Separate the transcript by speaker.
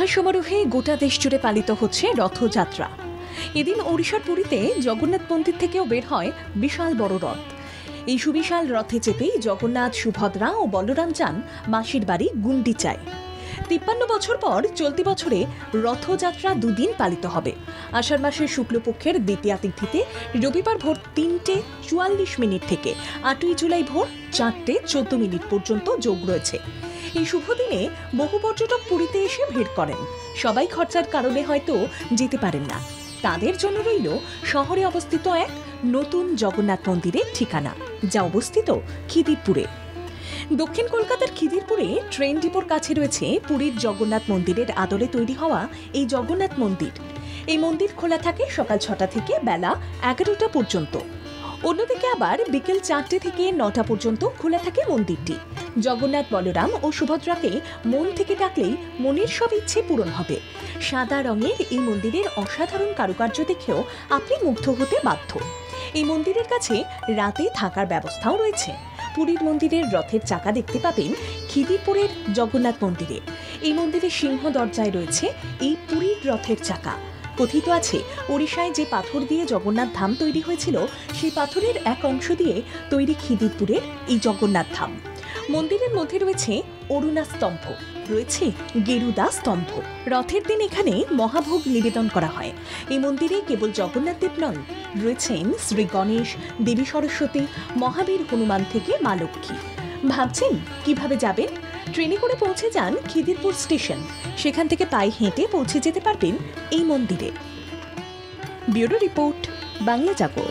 Speaker 1: মহাসমারোহে গোটা দেশ জুড়ে পালিত হচ্ছে রথযাত্রা। এদিন ওড়িশার পুরীতে জগন্নাথ মন্দির থেকেও বের হয় বিশাল বড় রথ। এই সুবিশাল রথে চেপেই জগন্নাথ, সুভদ্রা ও বলরাম যান মাসির বাড়ি গুন্ডিচায়। ৫৩ বছর পর চলতি বছরে রথযাত্রা দুদিন পালিত হবে। আষাঢ় মাসের শুক্লপক্ষের দ্বিতীয়া তিথিতে রবিবার ভোর ৩:৪৪ থেকে ৮ই জুলাই ভোর ৪:১৪ পর্যন্ত যোগ রয়েছে। এই শুভ দিনে বহু পর্যটক পুরীতে এসে ভিড় করেন। সবাই খরচার কারণে হয়তো যেতে পারেন না। তাদের জন্য রইল শহরে অবস্থিত এক নতুন জগন্নাথ মন্দিরের ঠিকানা, যা অবস্থিত খিদিরপুরে। দক্ষিণ কলকাতার খিদিরপুরে ট্রেন ডিপোর কাছে রয়েছে পুরীর জগন্নাথ মন্দিরের আদলে তৈরি হওয়া এই জগন্নাথ মন্দির। এই মন্দির খোলা থাকে সকাল ৬টা থেকে বেলা ১১টা পর্যন্ত। অন্যদিকে আবার বিকেল ৪টে থেকে ৯টা পর্যন্ত খোলা থাকে মন্দিরটি। জগন্নাথ, বলরাম ও সুভদ্রাকে মন থেকে ডাকলেই মনের সব ইচ্ছে পূরণ হবে। সাদা রঙের এই মন্দিরের অসাধারণ কারুকার্য দেখেও আপনি মুগ্ধ হতে বাধ্য। এই মন্দিরের কাছে রাতে থাকার ব্যবস্থাও রয়েছে। পুরীর মন্দিরের রথের চাকা দেখতে পাবেন খিদিরপুরের জগন্নাথ মন্দিরে। এই মন্দিরের সিংহ দরজায় রয়েছে এই পুরীর রথের চাকা। কথিত আছে, ওড়িশায় যে পাথর দিয়ে জগন্নাথ ধাম তৈরি হয়েছিল, সেই পাথরের এক অংশ দিয়ে তৈরি খিদিরপুরের এই জগন্নাথ ধাম। মন্দিরের মধ্যে রয়েছে অরুণা স্তম্ভ, রয়েছে গেরুদা স্তম্ভ। রথের দিন এখানে মহাভোগ নিবেদন করা হয়। এই মন্দিরে কেবল জগন্নাথ দেব নন, রয়েছেন শ্রী গণেশ, দেবী সরস্বতী, মহাবীর হনুমান থেকে মা লক্ষ্মী। ভাবছেন কিভাবে যাবেন? ট্রেনে করে পৌঁছে যান খিদিরপুর স্টেশন। সেখান থেকে পায়ে হেঁটে পৌঁছে যেতে পারবেন এই মন্দিরে। ব্যুরো রিপোর্ট, বাংলা জাগো।